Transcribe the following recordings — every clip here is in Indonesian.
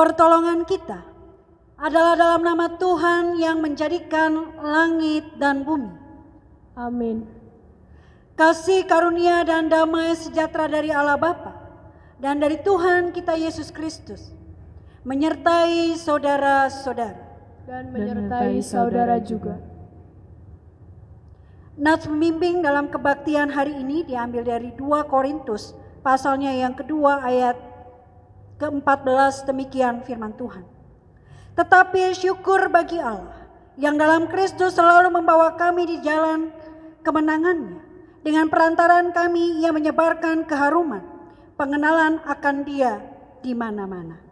Pertolongan kita adalah dalam nama Tuhan yang menjadikan langit dan bumi. Amin. Kasih karunia dan damai sejahtera dari Allah Bapa dan dari Tuhan kita Yesus Kristus menyertai saudara-saudara. Dan menyertai saudara juga. Nats pembimbing dalam kebaktian hari ini diambil dari 2 Korintus pasalnya yang kedua ayat ke-14, demikian firman Tuhan. Tetapi syukur bagi Allah yang dalam Kristus selalu membawa kami di jalan kemenangannya. Dengan perantaran kami ia menyebarkan keharuman, pengenalan akan Dia di mana-mana.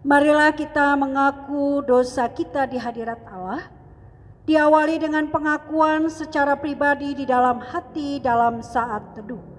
Marilah kita mengaku dosa kita di hadirat Allah, diawali dengan pengakuan secara pribadi di dalam hati dalam saat teduh.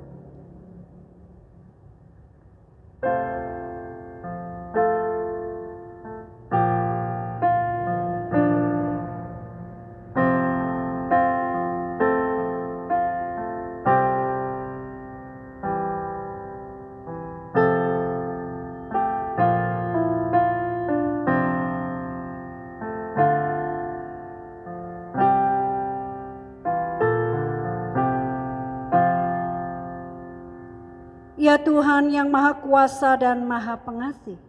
Ya Tuhan yang Maha Kuasa dan Maha Pengasih,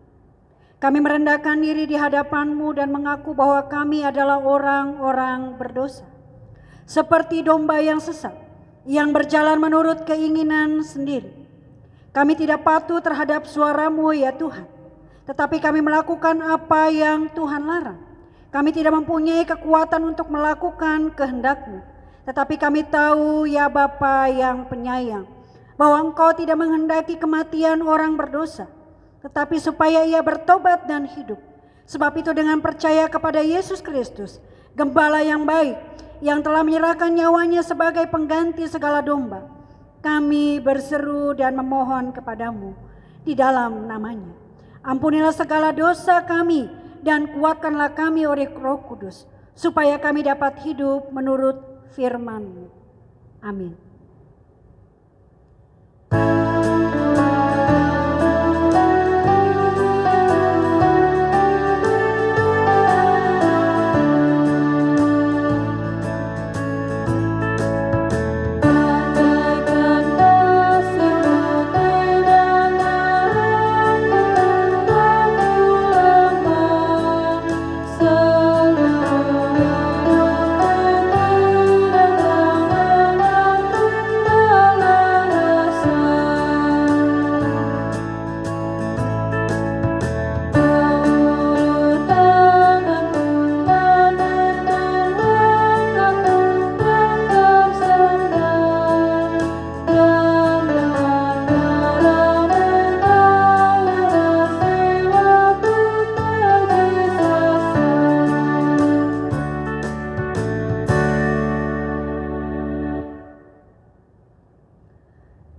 kami merendahkan diri di hadapan-Mu dan mengaku bahwa kami adalah orang-orang berdosa. Seperti domba yang sesat, yang berjalan menurut keinginan sendiri. Kami tidak patuh terhadap suara-Mu ya Tuhan, tetapi kami melakukan apa yang Tuhan larang. Kami tidak mempunyai kekuatan untuk melakukan kehendak-Mu, tetapi kami tahu ya Bapa yang penyayang, bahwa Engkau tidak menghendaki kematian orang berdosa, tetapi supaya ia bertobat dan hidup. Sebab itu dengan percaya kepada Yesus Kristus, Gembala yang baik, yang telah menyerahkan nyawanya sebagai pengganti segala domba, kami berseru dan memohon kepadamu di dalam namanya. Ampunilah segala dosa kami dan kuatkanlah kami oleh Roh Kudus, supaya kami dapat hidup menurut firman-Mu. Amin.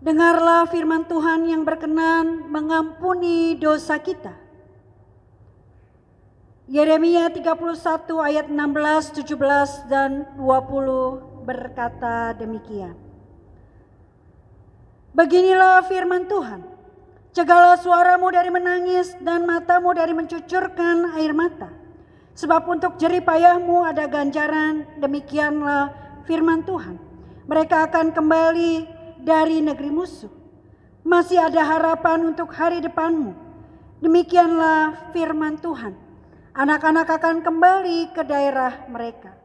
Dengarlah firman Tuhan yang berkenan mengampuni dosa kita. Yeremia 31 ayat 16, 17 dan 20 berkata demikian. Beginilah firman Tuhan, cegahlah suaramu dari menangis dan matamu dari mencucurkan air mata. Sebab untuk jerih payahmu ada ganjaran, demikianlah firman Tuhan. Mereka akan kembali dari negeri musuh. Masih ada harapan untuk hari depanmu. Demikianlah firman Tuhan. Anak-anak akan kembali ke daerah mereka.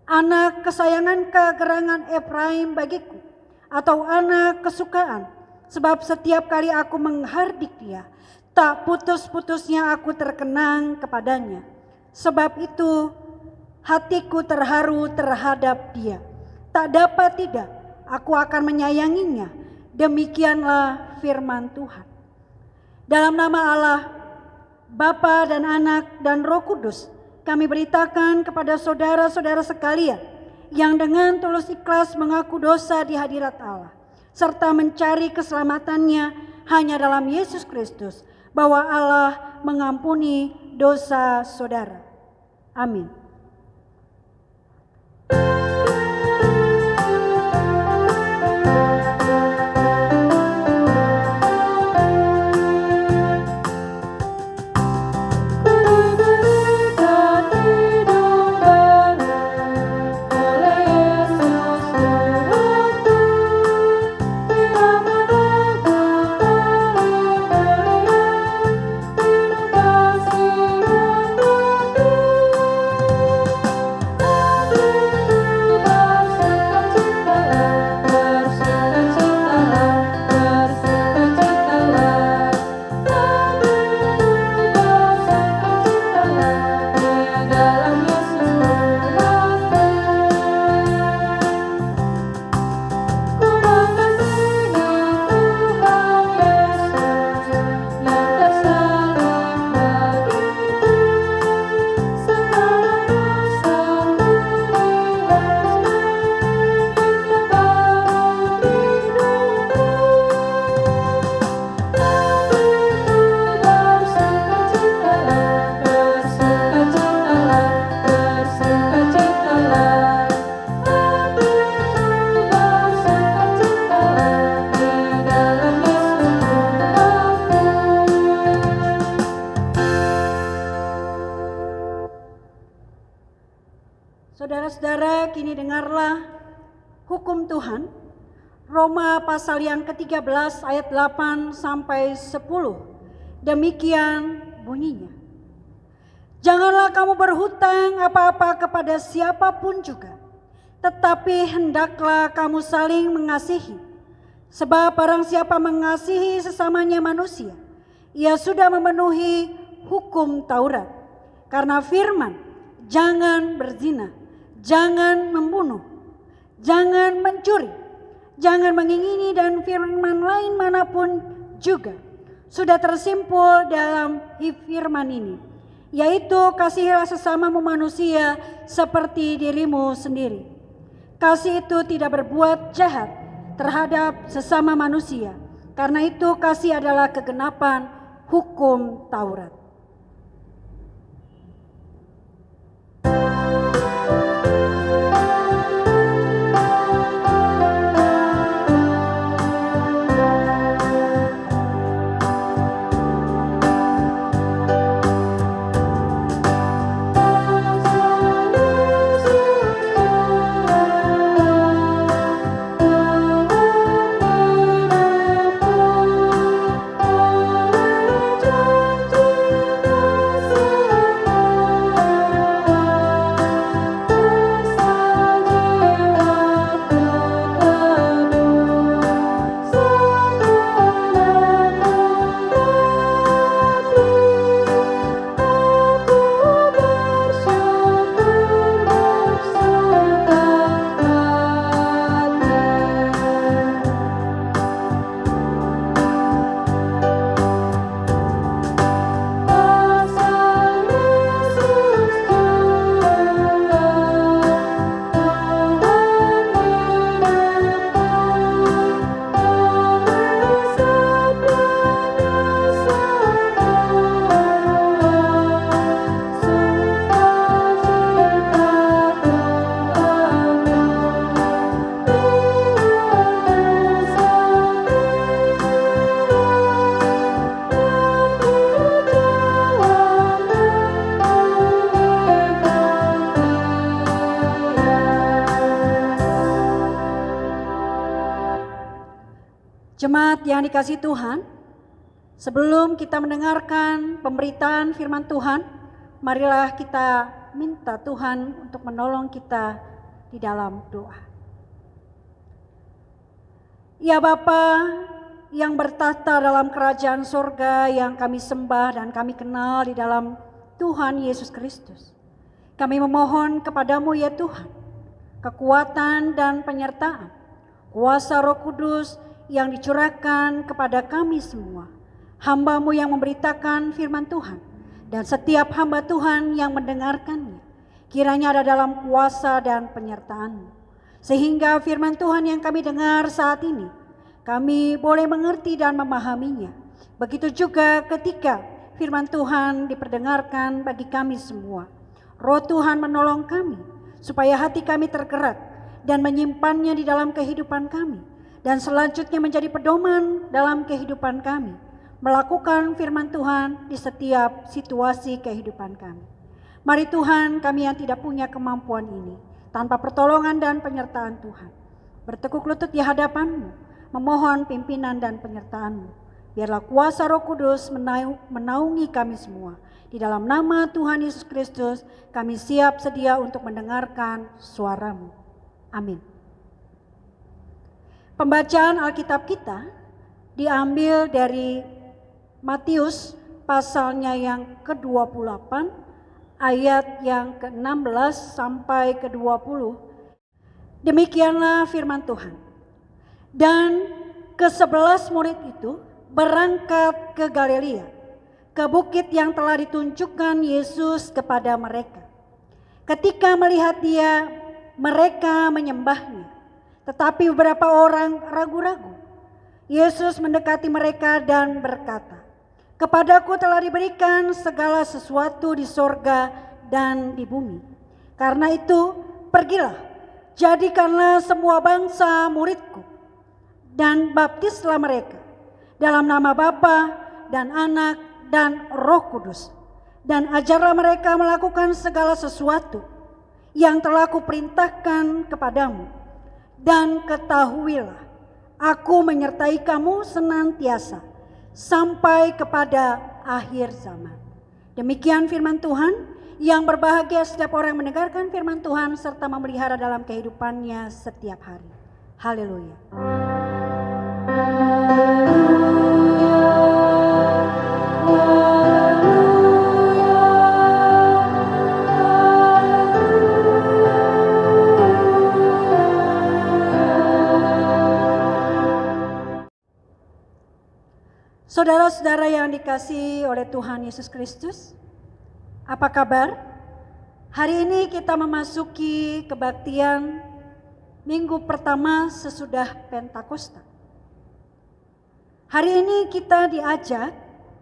Anak kesayangan kegerangan Efraim bagiku, atau anak kesukaan. Sebab setiap kali aku menghardik dia, tak putus-putusnya aku terkenang kepadanya. Sebab itu hatiku terharu terhadap dia. Tak dapat tidak, aku akan menyayanginya. Demikianlah firman Tuhan. Dalam nama Allah, Bapa dan Anak dan Roh Kudus, kami beritakan kepada saudara-saudara sekalian yang dengan tulus ikhlas mengaku dosa di hadirat Allah, serta mencari keselamatannya hanya dalam Yesus Kristus, bahwa Allah mengampuni dosa saudara. Amin. Saudara-saudara, kini dengarlah hukum Tuhan. Roma pasal yang ke-13 ayat 8 sampai 10. Demikian bunyinya. Janganlah kamu berhutang apa-apa kepada siapapun juga, tetapi hendaklah kamu saling mengasihi. Sebab barang siapa mengasihi sesamanya manusia, ia sudah memenuhi hukum Taurat. Karena firman, jangan berzina, jangan membunuh, jangan mencuri, jangan mengingini, dan firman lain manapun juga sudah tersimpul dalam firman ini, yaitu kasihilah sesamamu manusia seperti dirimu sendiri. Kasih itu tidak berbuat jahat terhadap sesama manusia, karena itu kasih adalah kegenapan hukum Taurat. Jemaat yang dikasihi Tuhan, sebelum kita mendengarkan pemberitaan firman Tuhan, marilah kita minta Tuhan untuk menolong kita di dalam doa. Ya Bapa yang bertahta dalam kerajaan sorga, yang kami sembah dan kami kenal di dalam Tuhan Yesus Kristus, kami memohon kepadamu ya Tuhan, kekuatan dan penyertaan, kuasa Roh Kudus yang dicurahkan kepada kami semua, hamba-Mu yang memberitakan firman Tuhan, dan setiap hamba Tuhan yang mendengarkannya, kiranya ada dalam kuasa dan penyertaan-Mu, sehingga firman Tuhan yang kami dengar saat ini, kami boleh mengerti dan memahaminya. Begitu juga ketika firman Tuhan diperdengarkan bagi kami semua, Roh Tuhan menolong kami, supaya hati kami tergerak dan menyimpannya di dalam kehidupan kami, dan selanjutnya menjadi pedoman dalam kehidupan kami, melakukan firman Tuhan di setiap situasi kehidupan kami. Mari Tuhan, kami yang tidak punya kemampuan ini, tanpa pertolongan dan penyertaan Tuhan, bertekuk lutut di hadapan-Mu, memohon pimpinan dan penyertaan-Mu. Biarlah kuasa Roh Kudus menaungi kami semua. Di dalam nama Tuhan Yesus Kristus, kami siap sedia untuk mendengarkan suara-Mu. Amin. Pembacaan Alkitab kita diambil dari Matius pasalnya yang ke-28 ayat yang ke-16 sampai ke-20. Demikianlah firman Tuhan. Dan ke-11 murid itu berangkat ke Galilea, ke bukit yang telah ditunjukkan Yesus kepada mereka. Ketika melihat Dia, mereka menyembahnya. Tetapi beberapa orang ragu-ragu. Yesus mendekati mereka dan berkata, "Kepadaku telah diberikan segala sesuatu di sorga dan di bumi. Karena itu pergilah, jadikanlah semua bangsa muridku, dan baptislah mereka dalam nama Bapa dan Anak dan Roh Kudus. Dan ajarlah mereka melakukan segala sesuatu yang telah kuperintahkan kepadamu. Dan ketahuilah, Aku menyertai kamu senantiasa sampai kepada akhir zaman. Demikian firman Tuhan. Yang berbahagia setiap orang yang mendengarkan firman Tuhan serta memelihara dalam kehidupannya setiap hari. Haleluya. Saudara-saudara yang dikasihi oleh Tuhan Yesus Kristus, apa kabar? Hari ini kita memasuki kebaktian minggu pertama sesudah Pentakosta. Hari ini kita diajak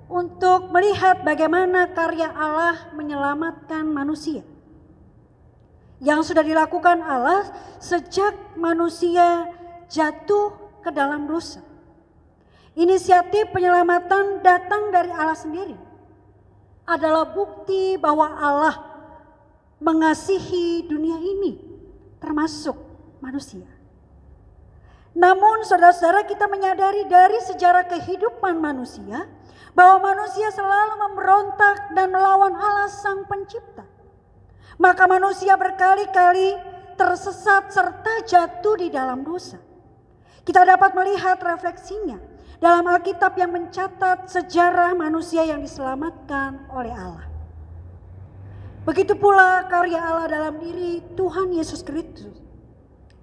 untuk melihat bagaimana karya Allah menyelamatkan manusia. Yang sudah dilakukan Allah sejak manusia jatuh ke dalam dosa. Inisiatif penyelamatan datang dari Allah sendiri. Adalah bukti bahwa Allah mengasihi dunia ini, termasuk manusia. Namun saudara-saudara, kita menyadari dari sejarah kehidupan manusia, bahwa manusia selalu memberontak dan melawan Allah Sang Pencipta. Maka manusia berkali-kali tersesat serta jatuh di dalam dosa. Kita dapat melihat refleksinya dalam Alkitab yang mencatat sejarah manusia yang diselamatkan oleh Allah. Begitu pula karya Allah dalam diri Tuhan Yesus Kristus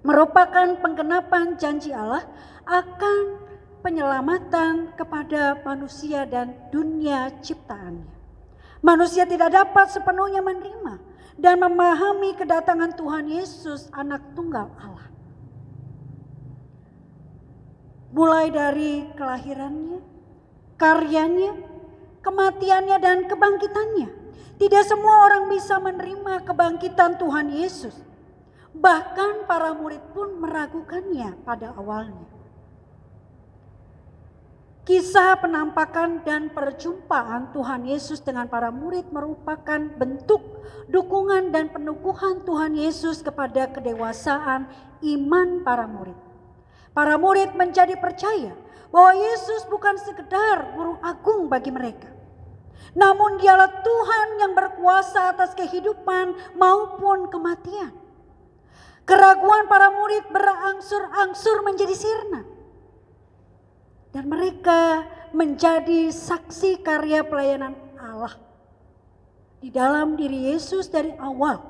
merupakan penggenapan janji Allah akan penyelamatan kepada manusia dan dunia ciptaannya. Manusia tidak dapat sepenuhnya menerima dan memahami kedatangan Tuhan Yesus, Anak Tunggal Allah. Mulai dari kelahirannya, karyanya, kematiannya dan kebangkitannya. Tidak semua orang bisa menerima kebangkitan Tuhan Yesus. Bahkan para murid pun meragukannya pada awalnya. Kisah penampakan dan perjumpaan Tuhan Yesus dengan para murid merupakan bentuk dukungan dan peneguhan Tuhan Yesus kepada kedewasaan iman para murid. Para murid menjadi percaya bahwa Yesus bukan sekedar guru agung bagi mereka. Namun dialah Tuhan yang berkuasa atas kehidupan maupun kematian. Keraguan para murid berangsur-angsur menjadi sirna. Dan mereka menjadi saksi karya pelayanan Allah di dalam diri Yesus dari awal.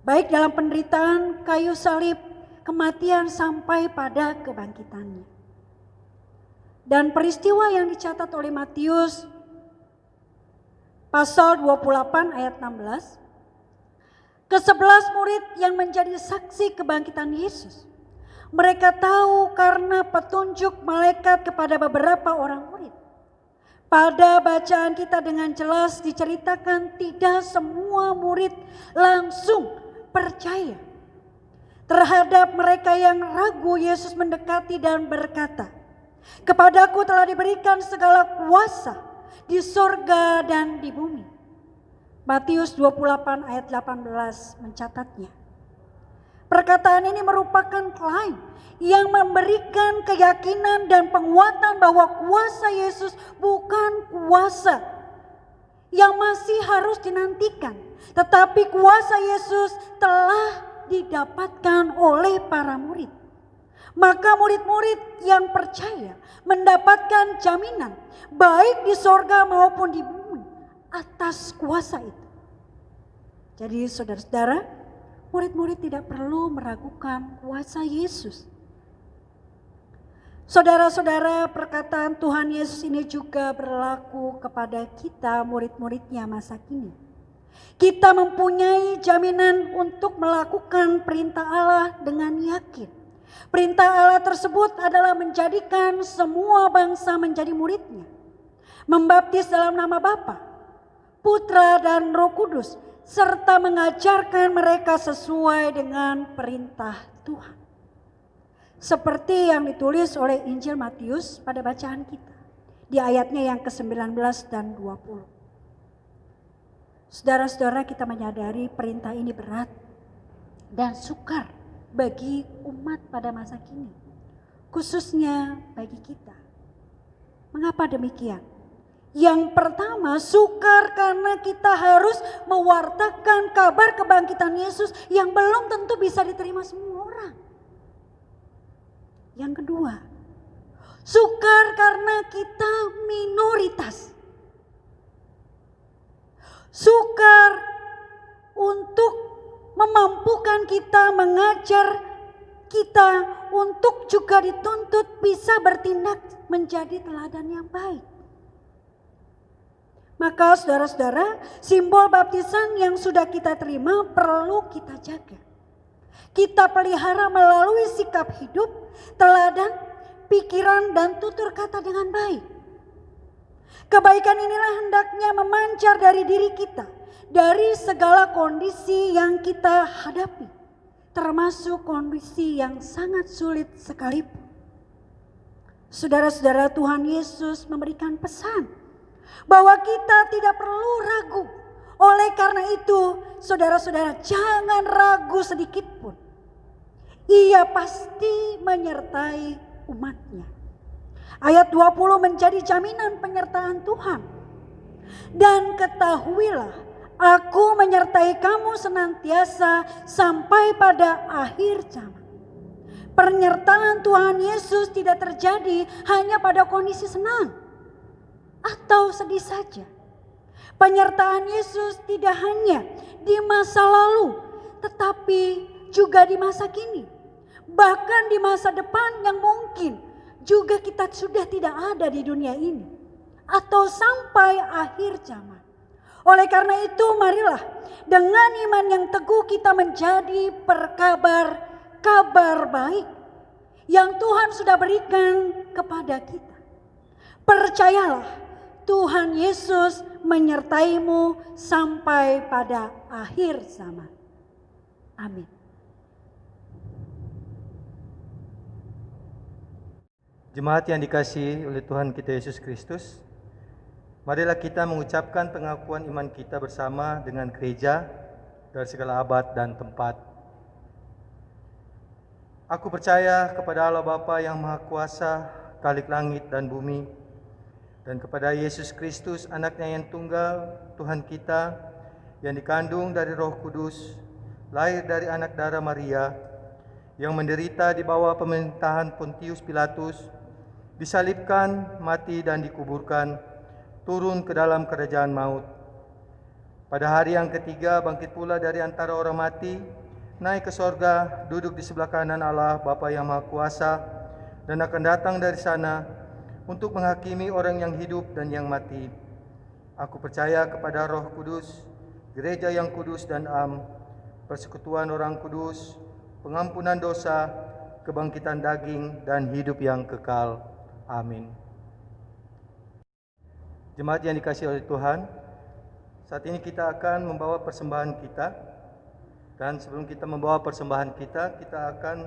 Baik dalam penderitaan kayu salib, kematian sampai pada kebangkitannya. Dan peristiwa yang dicatat oleh Matius pasal 28 ayat 16. Ke-11 murid yang menjadi saksi kebangkitan Yesus. Mereka tahu karena petunjuk malaikat kepada beberapa orang murid. Pada bacaan kita dengan jelas diceritakan tidak semua murid langsung percaya. Terhadap mereka yang ragu, Yesus mendekati dan berkata, "Kepadaku telah diberikan segala kuasa di sorga dan di bumi." Matius 28 ayat 18 mencatatnya. Perkataan ini merupakan klaim yang memberikan keyakinan dan penguatan bahwa kuasa Yesus bukan kuasa yang masih harus dinantikan, tetapi kuasa Yesus telah didapatkan oleh para murid. Maka murid-murid yang percaya mendapatkan jaminan baik di sorga maupun di bumi atas kuasa itu. Jadi saudara-saudara, murid-murid tidak perlu meragukan kuasa Yesus. Saudara-saudara, perkataan Tuhan Yesus ini juga berlaku kepada kita murid-muridnya masa kini. Kita mempunyai jaminan untuk melakukan perintah Allah dengan yakin. Perintah Allah tersebut adalah menjadikan semua bangsa menjadi muridnya. Membaptis dalam nama Bapa, Putra dan Roh Kudus, serta mengajarkan mereka sesuai dengan perintah Tuhan. Seperti yang ditulis oleh Injil Matius pada bacaan kita, di ayatnya yang ke-19 dan 20. Saudara-saudara, kita menyadari perintah ini berat dan sukar bagi umat pada masa kini. khususnya bagi kita. Mengapa demikian? Yang pertama, sukar karena kita harus mewartakan kabar kebangkitan Yesus yang belum tentu bisa diterima semua orang. Yang kedua, sukar karena kita minoritas. Sukar untuk memampukan kita, mengajar kita untuk juga dituntut bisa bertindak menjadi teladan yang baik. Maka saudara-saudara, simbol baptisan yang sudah kita terima perlu kita jaga. Kita pelihara melalui sikap hidup, teladan, pikiran dan tutur kata dengan baik. Kebaikan inilah hendaknya memancar dari diri kita, dari segala kondisi yang kita hadapi, termasuk kondisi yang sangat sulit sekalipun. Saudara-saudara, Tuhan Yesus memberikan pesan bahwa kita tidak perlu ragu. Oleh karena itu, saudara-saudara, jangan ragu sedikit pun. Ia pasti menyertai umatnya. Ayat 20 menjadi jaminan penyertaan Tuhan. Dan ketahuilah, aku menyertai kamu senantiasa sampai pada akhir zaman. Penyertaan Tuhan Yesus tidak terjadi hanya pada kondisi senang atau sedih saja. Penyertaan Yesus tidak hanya di masa lalu, tetapi juga di masa kini. Bahkan di masa depan yang mungkin juga kita sudah tidak ada di dunia ini. Atau sampai akhir zaman. Oleh karena itu marilah dengan iman yang teguh kita menjadi perkabar kabar baik yang Tuhan sudah berikan kepada kita. Percayalah, Tuhan Yesus menyertaimu sampai pada akhir zaman. Amin. Jemaat yang dikasihi oleh Tuhan kita Yesus Kristus, marilah kita mengucapkan pengakuan iman kita bersama dengan gereja dari segala abad dan tempat. Aku percaya kepada Allah Bapa yang Maha Kuasa, Khalik langit dan bumi, dan kepada Yesus Kristus, anaknya yang tunggal, Tuhan kita, yang dikandung dari Roh Kudus, lahir dari anak darah Maria, yang menderita di bawah pemerintahan Pontius Pilatus, disalibkan, mati dan dikuburkan, turun ke dalam kerajaan maut. Pada hari yang ketiga bangkit pula dari antara orang mati, naik ke sorga, duduk di sebelah kanan Allah Bapa yang Maha Kuasa, dan akan datang dari sana untuk menghakimi orang yang hidup dan yang mati. Aku percaya kepada Roh Kudus, gereja yang kudus dan am, persekutuan orang kudus, pengampunan dosa, kebangkitan daging, dan hidup yang kekal. Amin. Jemaat yang dikasihi oleh Tuhan, saat ini kita akan membawa persembahan kita. Dan sebelum kita membawa persembahan kita, kita akan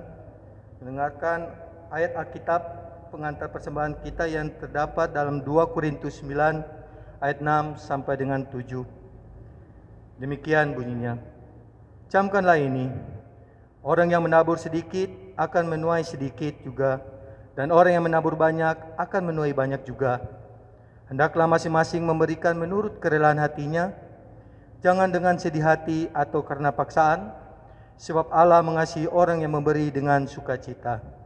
mendengarkan ayat Alkitab pengantar persembahan kita yang terdapat dalam 2 Korintus 9 ayat 6 sampai dengan 7. Demikian bunyinya. Camkanlah ini, orang yang menabur sedikit akan menuai sedikit juga, dan orang yang menabur banyak akan menuai banyak juga. Hendaklah masing-masing memberikan menurut kerelaan hatinya, jangan dengan sedih hati atau karena paksaan, sebab Allah mengasihi orang yang memberi dengan sukacita.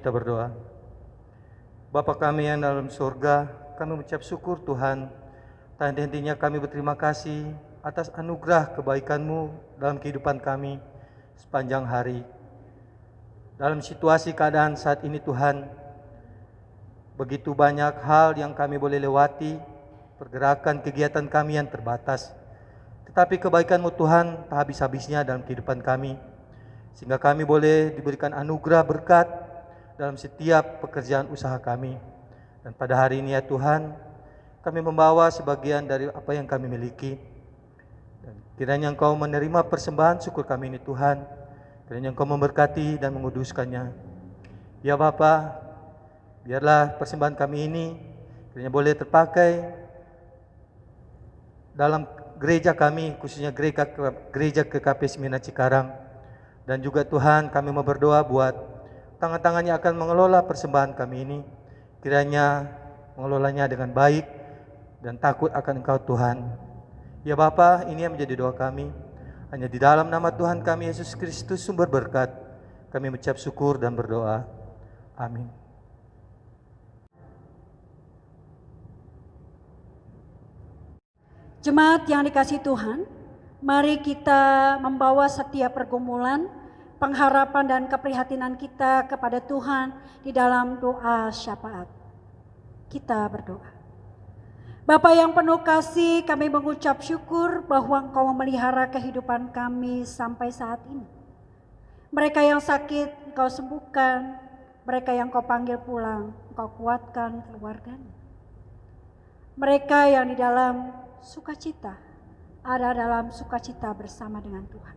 kita berdoa. Bapa kami yang dalam surga, kami mengucap syukur Tuhan. Tak henti-hentinya kami berterima kasih atas anugerah kebaikan-Mu dalam kehidupan kami sepanjang hari. Dalam situasi keadaan saat ini Tuhan, begitu banyak hal yang kami boleh lewati, pergerakan kegiatan kami yang terbatas. Tetapi kebaikan-Mu Tuhan tak habis-habisnya dalam kehidupan kami, sehingga kami boleh diberikan anugerah berkat dalam setiap pekerjaan usaha kami. Dan pada hari ini ya Tuhan, kami membawa sebagian dari apa yang kami miliki. Dan kiranya Engkau menerima persembahan syukur kami ini Tuhan. Kiranya Engkau memberkati dan menguduskannya. Ya Bapa, biarlah persembahan kami ini kiranya boleh terpakai dalam gereja kami, khususnya gereja KKP Smyrna Cikarang. Dan juga Tuhan, kami mau berdoa buat tangan-tangannya akan mengelola persembahan kami ini. Kiranya mengelolanya dengan baik dan takut akan Engkau Tuhan. Ya Bapa, ini yang menjadi doa kami. Hanya di dalam nama Tuhan kami Yesus Kristus sumber berkat, kami mengucap syukur dan berdoa. Amin. Jemaat yang dikasihi Tuhan, mari kita membawa setiap pergumulan, pengharapan dan keprihatinan kita kepada Tuhan di dalam doa syafaat. Kita berdoa. Bapa yang penuh kasih, kami mengucap syukur bahwa Engkau memelihara kehidupan kami sampai saat ini. Mereka yang sakit Engkau sembuhkan, mereka yang Engkau panggil pulang, Engkau kuatkan keluarganya. Mereka yang di dalam sukacita, ada dalam sukacita bersama dengan Tuhan.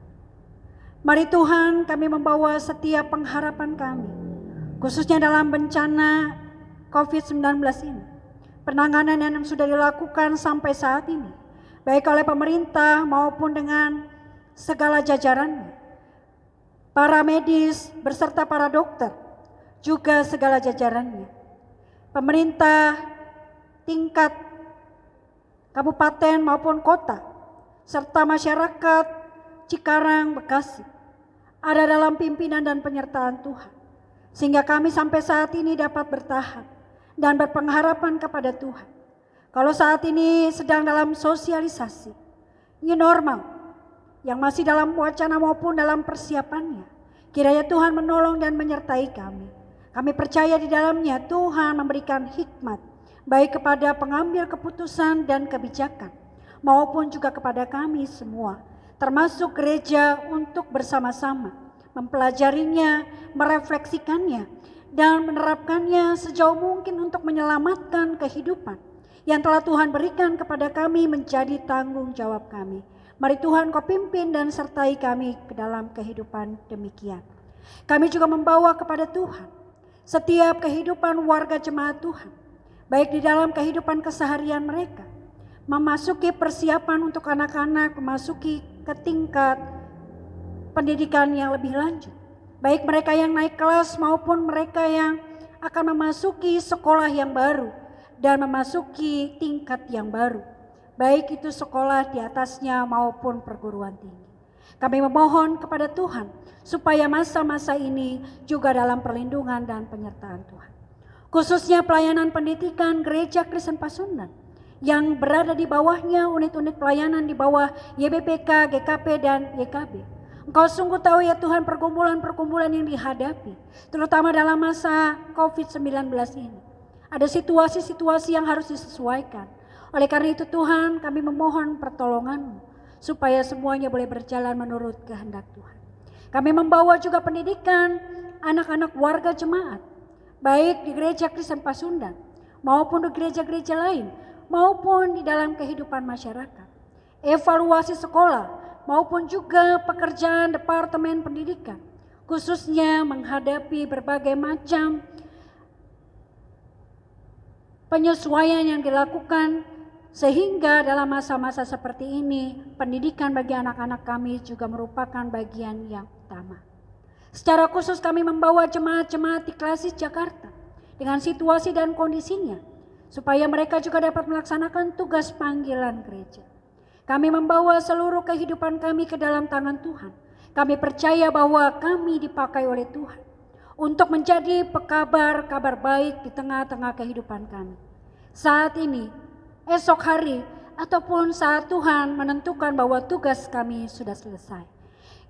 Mari Tuhan, kami membawa setiap pengharapan kami, khususnya dalam bencana COVID-19 ini. Penanganan yang sudah dilakukan sampai saat ini, baik oleh pemerintah maupun dengan segala jajarannya, para medis beserta para dokter, juga segala jajarannya, pemerintah tingkat kabupaten maupun kota, serta masyarakat Cikarang, Bekasi, ada dalam pimpinan dan penyertaan Tuhan, sehingga kami sampai saat ini dapat bertahan dan berpengharapan kepada Tuhan. Kalau saat ini sedang dalam sosialisasi new normal yang masih dalam wacana maupun dalam persiapannya, kiranya Tuhan menolong dan menyertai kami. Kami percaya di dalamnya Tuhan memberikan hikmat baik kepada pengambil keputusan dan kebijakan maupun juga kepada kami semua, termasuk gereja, untuk bersama-sama mempelajarinya, merefleksikannya, dan menerapkannya sejauh mungkin untuk menyelamatkan kehidupan yang telah Tuhan berikan kepada kami menjadi tanggung jawab kami. Mari Tuhan Kau pimpin dan sertai kami ke dalam kehidupan demikian. Kami juga membawa kepada Tuhan setiap kehidupan warga jemaat Tuhan, baik di dalam kehidupan keseharian mereka, memasuki persiapan untuk anak-anak memasuki ke tingkat pendidikan yang lebih lanjut, baik mereka yang naik kelas maupun mereka yang akan memasuki sekolah yang baru dan memasuki tingkat yang baru, baik itu sekolah di atasnya maupun perguruan tinggi. Kami memohon kepada Tuhan supaya masa-masa ini juga dalam perlindungan dan penyertaan Tuhan. Khususnya pelayanan pendidikan Gereja Kristen Pasundan yang berada di bawahnya, unit-unit pelayanan di bawah YBPK, GKP dan YKB. Engkau sungguh tahu ya Tuhan pergumulan-pergumulan yang dihadapi, terutama dalam masa COVID-19 ini. Ada situasi-situasi yang harus disesuaikan. Oleh karena itu Tuhan, kami memohon pertolongan-Mu supaya semuanya boleh berjalan menurut kehendak Tuhan. Kami membawa juga pendidikan anak-anak warga jemaat, baik di Gereja Kristen Pasundan maupun di gereja-gereja lain, maupun di dalam kehidupan masyarakat. Evaluasi sekolah maupun juga pekerjaan Departemen Pendidikan, khususnya menghadapi berbagai macam penyesuaian yang dilakukan, sehingga dalam masa-masa seperti ini pendidikan bagi anak-anak kami juga merupakan bagian yang utama. Secara khusus kami membawa jemaat-jemaat di Klasis Jakarta dengan situasi dan kondisinya, supaya mereka juga dapat melaksanakan tugas panggilan gereja. Kami membawa seluruh kehidupan kami ke dalam tangan Tuhan. Kami percaya bahwa kami dipakai oleh Tuhan untuk menjadi pekabar-kabar baik di tengah-tengah kehidupan kami. Saat ini, esok hari, ataupun saat Tuhan menentukan bahwa tugas kami sudah selesai.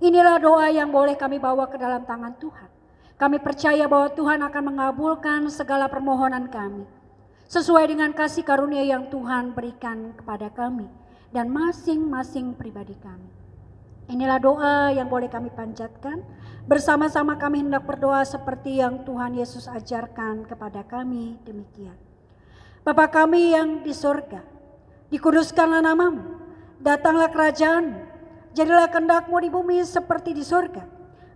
Inilah doa yang boleh kami bawa ke dalam tangan Tuhan. Kami percaya bahwa Tuhan akan mengabulkan segala permohonan kami sesuai dengan kasih karunia yang Tuhan berikan kepada kami dan masing-masing pribadi kami. Inilah doa yang boleh kami panjatkan. Bersama-sama kami hendak berdoa seperti yang Tuhan Yesus ajarkan kepada kami demikian. Bapa kami yang di surga, dikuduskanlah namamu, datanglah kerajaan-Mu, jadilah kehendak-Mu di bumi seperti di surga.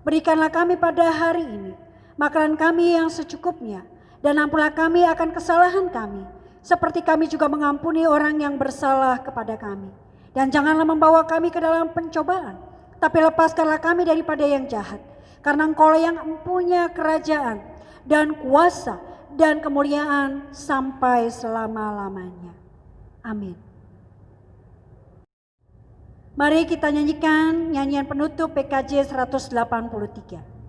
Berikanlah kami pada hari ini makanan kami yang secukupnya, dan ampunilah kami akan kesalahan kami, seperti kami juga mengampuni orang yang bersalah kepada kami. Dan janganlah membawa kami ke dalam pencobaan, tapi lepaskanlah kami daripada yang jahat. Karena Engkau yang mempunyai kerajaan dan kuasa dan kemuliaan sampai selama-lamanya. Amin. Mari kita nyanyikan nyanyian penutup PKJ 183.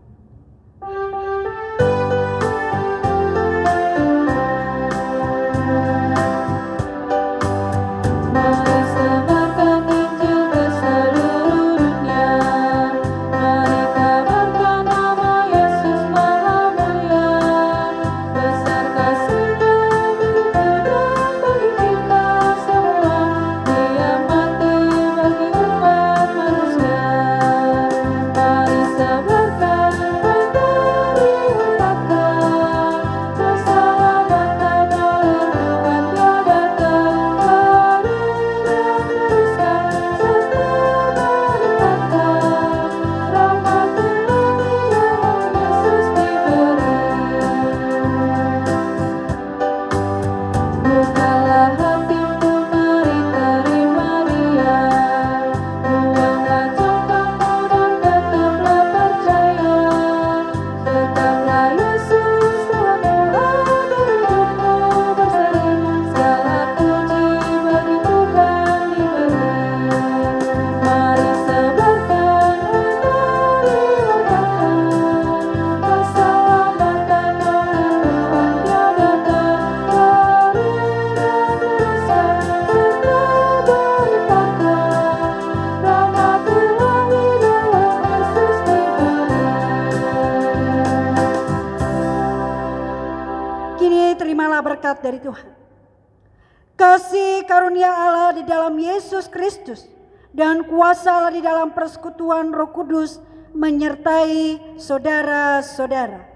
Dari Tuhan, kasih karunia Allah di dalam Yesus Kristus dan kuasa Allah di dalam persekutuan Roh Kudus menyertai saudara-saudara.